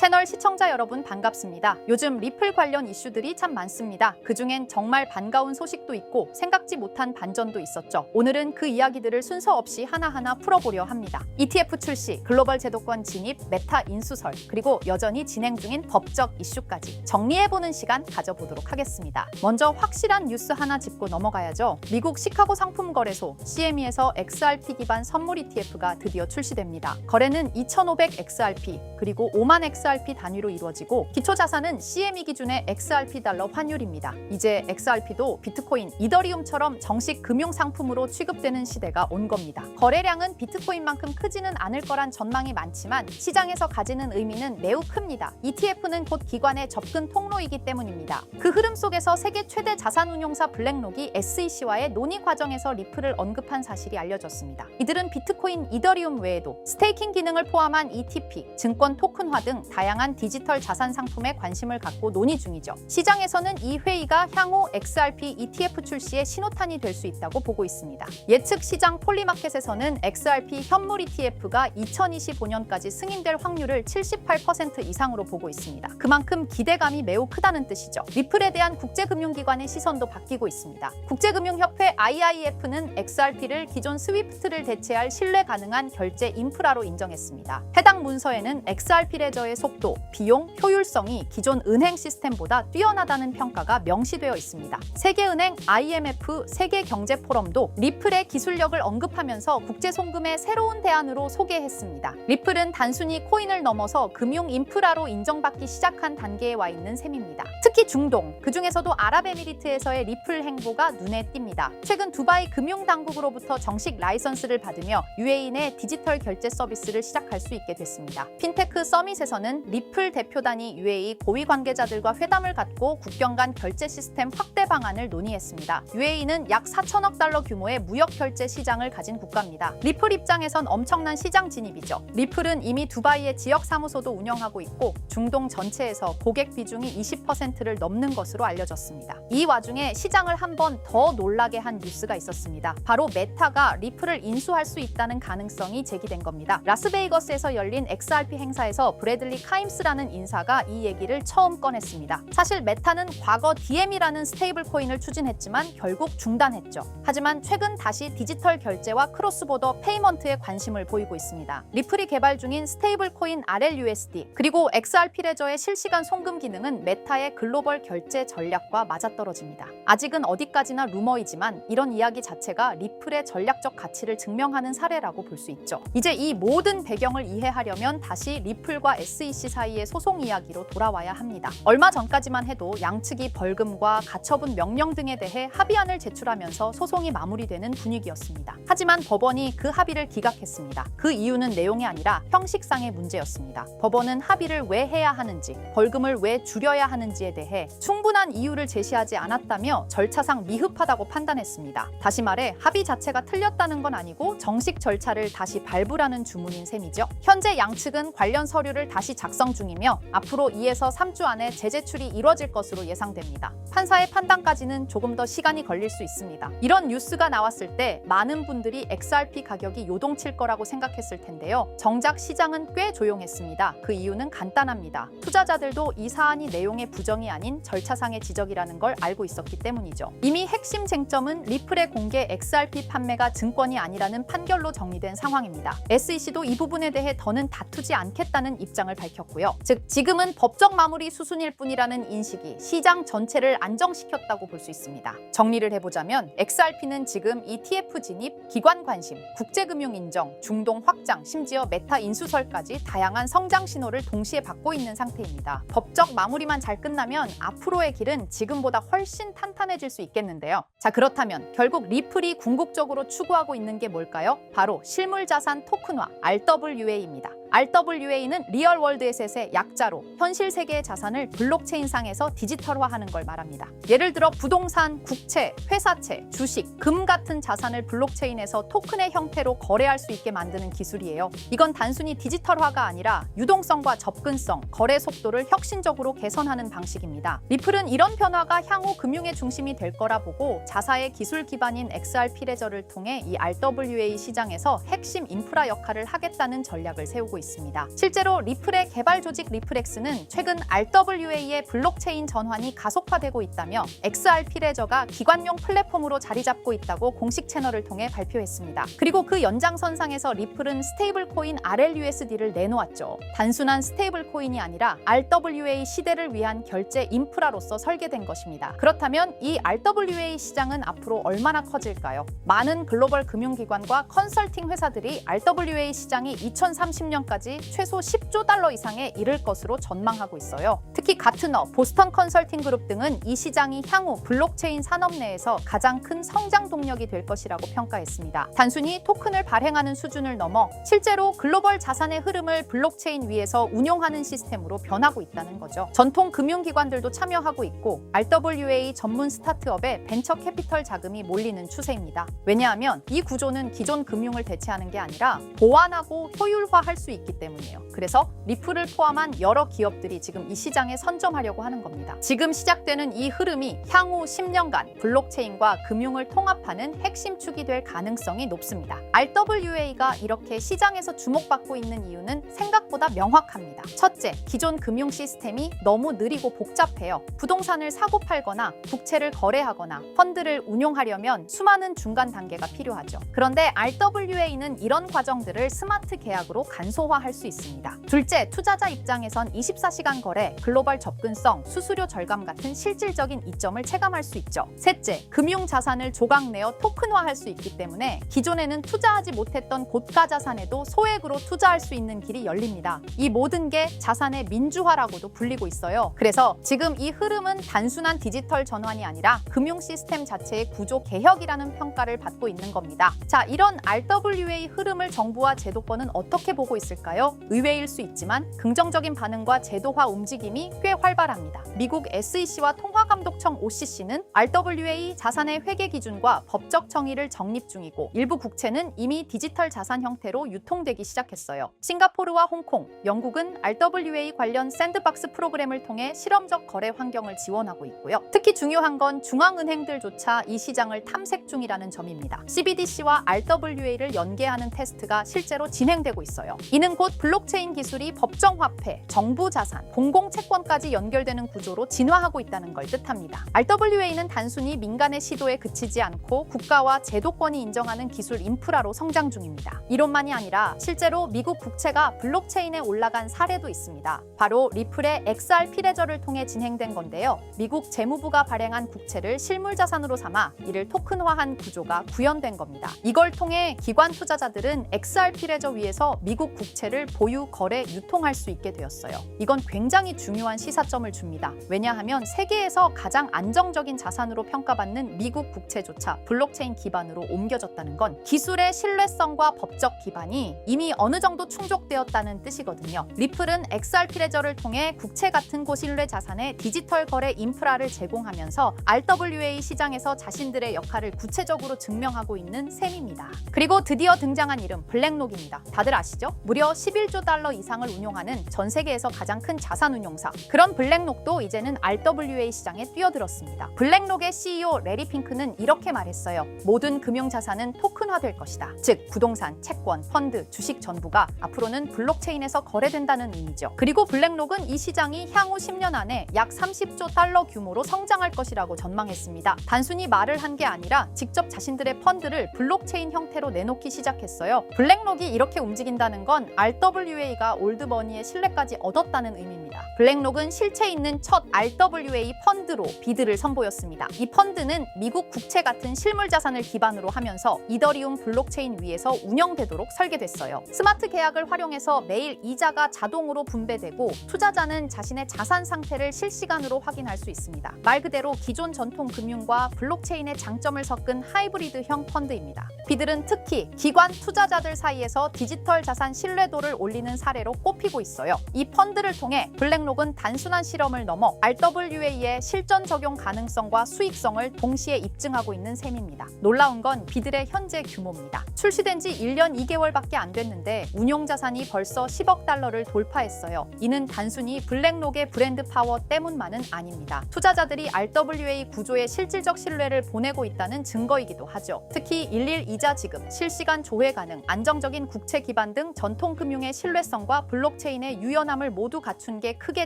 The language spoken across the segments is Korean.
채널 시청자 여러분 반갑습니다. 요즘 리플 관련 이슈들이 참 많습니다. 그중엔 정말 반가운 소식도 있고 생각지 못한 반전도 있었죠. 오늘은 그 이야기들을 순서 없이 하나하나 풀어보려 합니다. ETF 출시, 글로벌 제도권 진입, 메타 인수설, 그리고 여전히 진행 중인 법적 이슈까지 정리해보는 시간 가져보도록 하겠습니다. 먼저 확실한 뉴스 하나 짚고 넘어가야죠. 미국 시카고 상품거래소 CME에서 XRP 기반 선물 ETF가 드디어 출시됩니다. 거래는 2,500 XRP 그리고 5만 XRP 단위로 이루어지고 기초자산은 CME 기준의 XRP 달러 환율입니다. 이제 XRP도 비트코인, 이더리움처럼 정식 금융상품으로 취급되는 시대가 온 겁니다. 거래량은 비트코인만큼 크지는 않을 거란 전망이 많지만 시장에서 가지는 의미는 매우 큽니다. ETF는 곧 기관의 접근 통로이기 때문입니다. 그 흐름 속에서 세계 최대 자산운용사 블랙록이 SEC와의 논의 과정에서 리플을 언급한 사실이 알려졌습니다. 이들은 비트코인, 이더리움 외에도 스테이킹 기능을 포함한 ETP, 증권 토큰화 등 다양한 디지털 자산 상품에 관심을 갖고 논의 중이죠. 시장에서는 이 회의가 향후 XRP ETF 출시의 신호탄이 될 수 있다고 보고 있습니다. 예측 시장 폴리마켓에서는 XRP 현물 ETF가 2025년까지 승인될 확률을 78% 이상으로 보고 있습니다. 그만큼 기대감이 매우 크다는 뜻이죠. 리플에 대한 국제금융기관의 시선도 바뀌고 있습니다. 국제금융협회 IIF는 XRP를 기존 스위프트를 대체할 신뢰 가능한 결제 인프라로 인정했습니다. 해당 문서에는 XRP 레저의 속도, 비용, 효율성이 기존 은행 시스템보다 뛰어나다는 평가가 명시되어 있습니다. 세계은행, IMF, 세계경제포럼도 리플의 기술력을 언급하면서 국제송금의 새로운 대안으로 소개했습니다. 리플은 단순히 코인을 넘어서 금융 인프라로 인정받기 시작한 단계에 와 있는 셈입니다. 특히 중동, 그중에서도 아랍에미리트에서의 리플 행보가 눈에 띕니다. 최근 두바이 금융당국으로부터 정식 라이선스를 받으며 UAE 내 디지털 결제 서비스를 시작할 수 있게 됐습니다. 핀테크 서밋에서는 리플 대표단이 UAE 고위 관계자들과 회담을 갖고 국경 간 결제 시스템 확대 방안을 논의했습니다. UAE는 약 4천억 달러 규모의 무역 결제 시장을 가진 국가입니다. 리플 입장에선 엄청난 시장 진입이죠. 리플은 이미 두바이의 지역 사무소도 운영하고 있고 중동 전체에서 고객 비중이 20%를 넘는 것으로 알려졌습니다. 이 와중에 시장을 한 번 더 놀라게 한 뉴스가 있었습니다. 바로 메타가 리플을 인수할 수 있다는 가능성이 제기된 겁니다. 라스베이거스에서 열린 XRP 행사에서 브래들리 카임스라는 인사가 이 얘기를 처음 꺼냈습니다. 사실 메타는 과거 DM이라는 스테이블 코인을 추진했지만 결국 중단했죠. 하지만 최근 다시 디지털 결제와 크로스보더 페이먼트에 관심을 보이고 있습니다. 리플이 개발 중인 스테이블 코인 RLUSD 그리고 XRP 레저의 실시간 송금 기능은 메타의 글로벌 결제 전략과 맞아떨어집니다. 아직은 어디까지나 루머이지만 이런 이야기 자체가 리플의 전략적 가치를 증명하는 사례라고 볼 수 있죠. 이제 이 모든 배경을 이해하려면 다시 리플과 SEC 사이의 소송 이야기로 돌아와야 합니다. 얼마 전까지만 해도 양측이 벌금과 가처분 명령 등에 대해 합의안을 제출하면서 소송이 마무리되는 분위기였습니다. 하지만 법원이 그 합의를 기각했습니다. 그 이유는 내용이 아니라 형식상의 문제였습니다. 법원은 합의를 왜 해야 하는지, 벌금을 왜 줄여야 하는지에 대해 충분한 이유를 제시하지 않았다며 절차상 미흡하다고 판단했습니다. 다시 말해 합의 자체가 틀렸다는 건 아니고 정식 절차를 다시 밟으라는 주문인 셈이죠. 현재 양측은 관련 서류를 다시 작성 중이며 앞으로 2에서 3주 안에 재제출이 이뤄질 것으로 예상됩니다. 판사의 판단까지는 조금 더 시간이 걸릴 수 있습니다. 이런 뉴스가 나왔을 때 많은 분들이 XRP 가격이 요동칠 거라고 생각했을 텐데요. 정작 시장은 꽤 조용했습니다. 그 이유는 간단합니다. 투자자들도 이 사안이 내용의 부정이 아닌 절차상의 지적이라는 걸 알고 있었기 때문이죠. 이미 핵심 쟁점은 리플의 공개 XRP 판매가 증권이 아니라는 판결로 정리된 상황입니다. SEC도 이 부분에 대해 더는 다투지 않겠다는 입장을 밝혔고요. 즉 지금은 법적 마무리 수순일 뿐이라는 인식이 시장 전체를 안정시켰다고 볼 수 있습니다. 정리를 해보자면 XRP는 지금 ETF 진입, 기관 관심, 국제금융 인정, 중동 확장, 심지어 메타 인수설까지 다양한 성장 신호를 동시에 받고 있는 상태입니다. 법적 마무리만 잘 끝나면 앞으로의 길은 지금보다 훨씬 탄탄해질 수 있겠는데요. 자, 그렇다면 결국 리플이 궁극적으로 추구하고 있는 게 뭘까요? 바로 실물자산 토큰화, RWA입니다. RWA는 리얼월드 에셋의 약자로 현실 세계의 자산을 블록체인상에서 디지털화하는 걸 말합니다. 예를 들어 부동산, 국채, 회사채, 주식, 금 같은 자산을 블록체인에서 토큰의 형태로 거래할 수 있게 만드는 기술이에요. 이건 단순히 디지털화가 아니라 유동성과 접근성, 거래 속도를 혁신적으로 개선하는 방식입니다. 리플은 이런 변화가 향후 금융의 중심이 될 거라 보고 자사의 기술 기반인 XRP 레저를 통해 이 RWA 시장에서 핵심 인프라 역할을 하겠다는 전략을 세우고 있습니다. 있습니다. 실제로 리플의 개발 조직 리플엑스는 최근 RWA의 블록체인 전환이 가속화되고 있다며 XRP 레저가 기관용 플랫폼으로 자리 잡고 있다고 공식 채널을 통해 발표했습니다. 그리고 그 연장선상에서 리플은 스테이블 코인 RLUSD를 내놓았죠. 단순한 스테이블 코인이 아니라 RWA 시대를 위한 결제 인프라로서 설계된 것입니다. 그렇다면 이 RWA 시장은 앞으로 얼마나 커질까요? 많은 글로벌 금융기관과 컨설팅 회사들이 RWA 시장이 2030년까지 최소 10조 달러 이상에 이를 것으로 전망하고 있어요. 특히 가트너, 보스턴 컨설팅 그룹 등은 이 시장이 향후 블록체인 산업 내에서 가장 큰 성장 동력이 될 것이라고 평가했습니다. 단순히 토큰을 발행하는 수준을 넘어 실제로 글로벌 자산의 흐름을 블록체인 위에서 운용하는 시스템으로 변하고 있다는 거죠. 전통 금융기관들도 참여하고 있고 RWA 전문 스타트업에 벤처 캐피털 자금이 몰리는 추세입니다. 왜냐하면 이 구조는 기존 금융을 대체하는 게 아니라 보완하고 효율화할 수 있기 때문이에요. 그래서 리플을 포함한 여러 기업들이 지금 이 시장에 선점하려고 하는 겁니다. 지금 시작되는 이 흐름이 향후 10년간 블록체인과 금융을 통합하는 핵심 축이 될 가능성이 높습니다. RWA가 이렇게 시장에서 주목받고 있는 이유는 생각보다 명확합니다. 첫째, 기존 금융 시스템이 너무 느리고 복잡해요. 부동산을 사고 팔거나 국채를 거래하거나 펀드를 운용하려면 수많은 중간 단계가 필요하죠. 그런데 RWA는 이런 과정들을 스마트 계약으로 간소화할 수 있습니다. 둘째, 투자자 입장에선 24시간 거래, 글로벌 접근성, 수수료 절감 같은 실질적인 이점을 체감할 수 있죠. 셋째, 금융 자산을 조각내어 토큰화할 수 있기 때문에 기존에는 투자하지 못했던 고가 자산에도 소액으로 투자할 수 있는 길이 열립니다. 이 모든 게 자산의 민주화라고도 불리고 있어요. 그래서 지금 이 흐름은 단순한 디지털 전환이 아니라 금융 시스템 자체의 구조 개혁이라는 평가를 받고 있는 겁니다. 자, 이런 RWA 흐름을 정부와 제도권은 어떻게 보고 있을까요? 의외일 수 있지만 긍정적인 반응과 제도화 움직임이 꽤 활발합니다. 미국 SEC와 통화감독청 OCC는 RWA 자산의 회계 기준과 법적 정의를 정립 중이고 일부 국채는 이미 디지털 자산 형태로 유통되기 시작했어요. 싱가포르와 홍콩, 영국은 RWA 관련 샌드박스 프로그램을 통해 실험적 거래 환경을 지원하고 있고요. 특히 중요한 건 중앙은행들조차 이 시장을 탐색 중이라는 점입니다. CBDC와 RWA를 연계하는 테스트가 실제로 진행되고 있어요. 이는 곧 블록체인 기술이 법정화폐, 정부 자산, 공공채권까지 연결되는 구조로 진화하고 있다는 걸 뜻합니다. RWA는 단순히 민간의 시도에 그치지 않고 국가와 제도권이 인정하는 기술 인프라로 성장 중입니다. 이론만이 아니라 실제로 미국 국채가 블록체인에 올라간 사례도 있습니다. 바로 리플의 XRP 레저를 통해 진행된 건데요. 미국 재무부가 발행한 국채를 실물 자산으로 삼아 이를 토큰화한 구조가 구현된 겁니다. 이걸 통해 기관 투자자들은 XRP 레저 위에서 미국 국채를 보유, 거래, 유통할 수 있게 되었어요. 이건 굉장히 중요한 시사점을 줍니다. 왜냐하면 세계에서 가장 안정적인 자산으로 평가받는 미국 국채조차 블록체인 기반으로 옮겨졌다는 건 기술의 신뢰성과 법적 기반이 이미 어느 정도 충족되었다는 뜻이거든요. 리플은 XRP 레저를 통해 국채 같은 고신뢰 자산의 디지털 거래 인프라를 제공하면서 RWA 시장에서 자신들의 역할을 구체적으로 증명하고 있는 셈입니다. 그리고 드디어 등장한 이름 블랙록입니다. 다들 아시죠? 무려 11조 달러 이상을 운용하는 전 세계에서 가장 큰 자산 운용사. 그런 블랙록도 이제는 RWA 시장에 뛰어들었습니다. 블랙록의 CEO 레리 핑크는 이렇게 말했어요. 모든 금융 자산은 토큰화될 것이다. 즉 부동산, 채권, 펀드, 주식 전부가 앞으로는 블록체인에서 거래된다는 의미죠. 그리고 블랙록은 이 시장이 향후 10년 안에 약 30조 달러 규모로 성장할 것이라고 전망했습니다. 단순히 말을 한 게 아니라 직접 자신들의 펀드를 블록체인 형태로 내놓기 시작했어요. 블랙록이 이렇게 움직인다는 건 RWA가 올드머니의 신뢰까지 얻었다는 의미입니다. 블랙록은 실체 있는 첫 RWA 펀드로 비드를 선보였습니다. 이 펀드는 미국 국채 같은 실물 자산을 기반으로 하면서 이더리움 블록체인 위에서 운영되도록 설계됐어요. 스마트 계약을 활용해서 매일 이자가 자동으로 분배되고 투자자는 자신의 자산 상태를 실시간으로 확인할 수 있습니다. 말 그대로 기존 전통 금융과 블록체인의 장점을 섞은 하이브리드형 펀드입니다. 비들은 특히 기관 투자자들 사이에서 디지털 자산 신뢰도를 올리는 사례로 꼽히고 있어요. 이 펀드를 통해 블랙록은 단순한 실험을 넘어 RWA의 실전 적용 가능성과 수익성을 동시에 입증하고 있는 셈입니다. 놀라운 건 비들의 현재 규모입니다. 출시된 지 1년 2개월밖에 안 됐는데 운용 자산이 벌써 10억 달러를 돌파했어요. 이는 단순히 블랙록의 브랜드 파워 때문만은 아닙니다. 투자자들이 RWA 구조에 실질적 신뢰를 보내고 있다는 증거이기도 하죠. 특히 일일 이자 지급, 실시간 조회 가능, 안정적인 국채 기반 등 전통 금융의 신뢰성과 블록체인의 유연함을 모두 갖춘 게 크게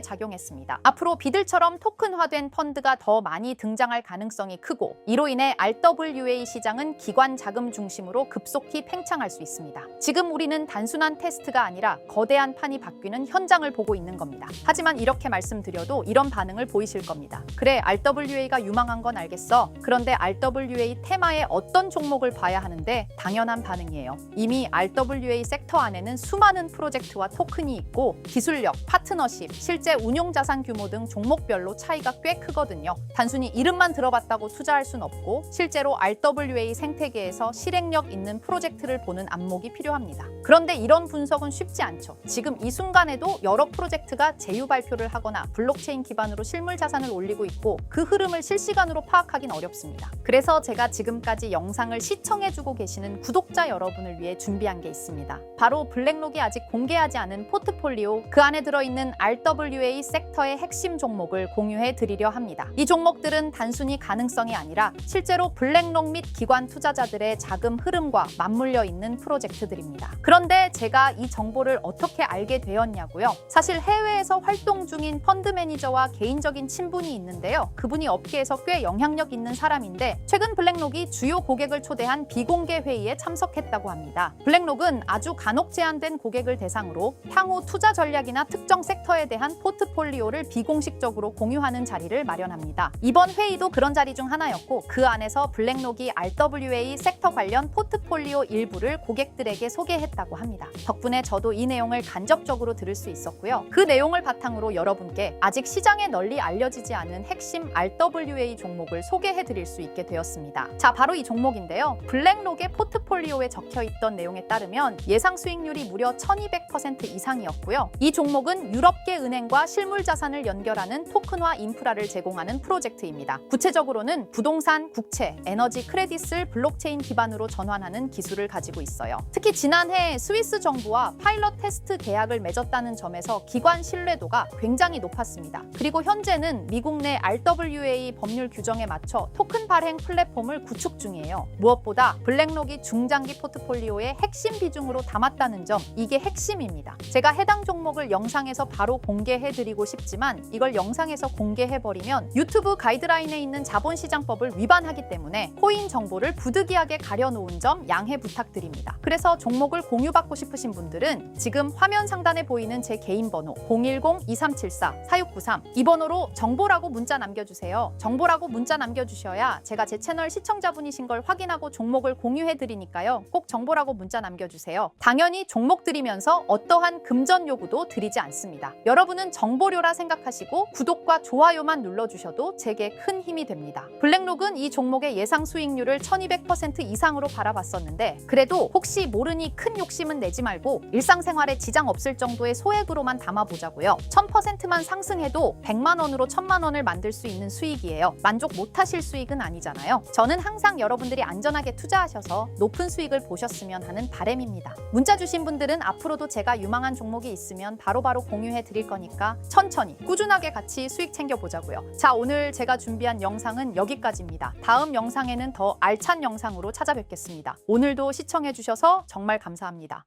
작용했습니다. 앞으로 비들처럼 토큰화된 펀드가 더 많이 등장할 가능성이 크고, 이로 인해 RWA 시장은 기관 자금 중심으로 급속히 팽창할 수 있습니다. 지금 우리는 단순한 테스트가 아니라 거대한 판이 바뀌는 현장을 보고 있는 겁니다. 하지만 이렇게 말씀드려도 이런 반응을 보이실 겁니다. 그래, RWA가 유망한 건 알겠어. 그런데 RWA 테마의 어떤 종목을 봐야 하는데? 당연한 반응이에요. 이미 RWA 섹터 안에는 수많은 프로젝트와 토큰이 있고, 기술력, 파트너십, 실제 운용 자산 규모 등 종목별로 차이가 꽤 크거든요. 단순히 이름만 들어봤다고 투자할 순 없고, 실제로 RWA 생태계에서 실행력 있는 프로젝트를 보는 안목이 필요합니다. 그런데 이런 분석은 쉽지 않죠. 지금 이 순간에도 여러 프로젝트가 제휴 발표를 하거나 블록체인 기반으로 실물 자산을 올리고 있고, 그 흐름을 실시간으로 파악하긴 어렵습니다. 그래서 제가 지금까지 영상을 시청해주고 계시는 구독자 여러분을 위해 준비한 게 있습니다. 바로 블랙록이 아직 공개하지 않은 포트폴리오, 그 안에 들어있는 RWA 섹터의 핵심 종목을 공유해 드리려 합니다. 이 종목들은 단순히 가능성이 아니라 실제로 블랙록 및 기관 투자자들의 자금 흐름과 맞물려 있는 프로젝트들입니다. 그런데 제가 이 정보를 어떻게 알게 되었냐고요? 사실 해외에서 활동 중인 펀드 매니저와 개인적인 친분이 있는데요. 그분이 업계에서 꽤 영향력 있는 사람인데, 최근 블랙록이 주요 고객을 초대한 비공개 회의에 참석했다고 합니다. 블랙록은 아주 간혹 제한된 고객을 대상으로 향후 투자 전략이나 특정 섹터에 대한 포트폴리오를 비공식적으로 공유하는 자리를 마련합니다. 이번 회의도 그런 자리 중 하나였고, 그 안에서 블랙록이 RWA 섹터 관련 포트폴리오 일부를 고객들에게 소개했다고 합니다. 덕분에 저도 이 내용을 간접적으로 들을 수 있었고요. 그 내용을 바탕으로 여러분께 아직 시장에 널리 알려지지 않은 핵심 RWA 종목을 소개해 드릴 수 있게 되었습니다. 자, 바로 이 종목인데요. 블랙록의 포트폴리오에 적혀있던 내용에 따르면 예상 수익률이 무려 1200% 이상이었고요. 이 종목은 유럽계 은행과 실물 자산을 연결하는 토큰화 인프라를 제공하는 프로젝트입니다. 구체적으로는 부동산, 국채, 에너지 크레딧을 블록체인 기반으로 전환하는 기술을 가지고 있어요. 특히 지난해 스위스 정부와 파일럿 테스트 계약을 맺었다는 점에서 기관 신뢰도가 굉장히 높았습니다. 그리고 현재는 미국 내 RWA 법률 규정에 맞춰 토큰 발행 플랫폼을 구축 중이에요. 무엇보다 블랙록이 중장기 포트폴리오의 핵심 비중으로 담았다는 점, 이게 핵심입니다. 제가 해당 종목을 영상에서 바로 공개해드리고 싶지만 이걸 영상에서 공개해버리면 유튜브 가이드라인에 있는 자본시장법을 위반하기 때문에 코인 정보를 부득이하게 가려놓은 점 양해 부탁드립니다. 그래서 종목을 공유받고 싶으신 분들은 지금 화면 상단에 보이는 제 개인 번호 010-2374-4693 이 번호로 정보라고 문자 남겨주세요. 정보라고 문자 남겨주셔야 제가 제 채널 시청자분이신 걸 확인하고 종목을 공유해드리니까요. 꼭 정보라고 문자 남겨주세요. 당연히 종목 드리면서 어떠한 금전 요구도 드리지 않습니다. 여러분은 정보료라 생각하시고 구독과 좋아요만 눌러주셔도 제게 큰 힘이 됩니다. 블랙록은 이 종목의 예상 수익률을 1200% 이상으로 바라봤었는데, 그래도 혹시 모르니 큰 욕심은 내지 말고 일상생활에 지장 없을 정도의 소액으로만 담아보자고요. 1000%만 상승해도 100만 원으로 1000만 원을 만들 수 있는 수익이에요. 만족 못하실 수익은 아니잖아요. 저는 항상 여러분들이 안전하게 투자하셔서 높은 수익을 보셨으면 하는 바람입니다. 문자 주신 분들은 앞으로도 제가 유망한 종목이 있으면 바로바로 공유해 드릴 거니까 천천히 꾸준하게 같이 수익 챙겨보자고요. 자, 오늘 제가 준비한 영상은 여기까지입니다. 다음 영상에는 더 알찬 영상으로 찾아뵙겠습니다. 오늘도 시청해 주셔서 정말 감사합니다.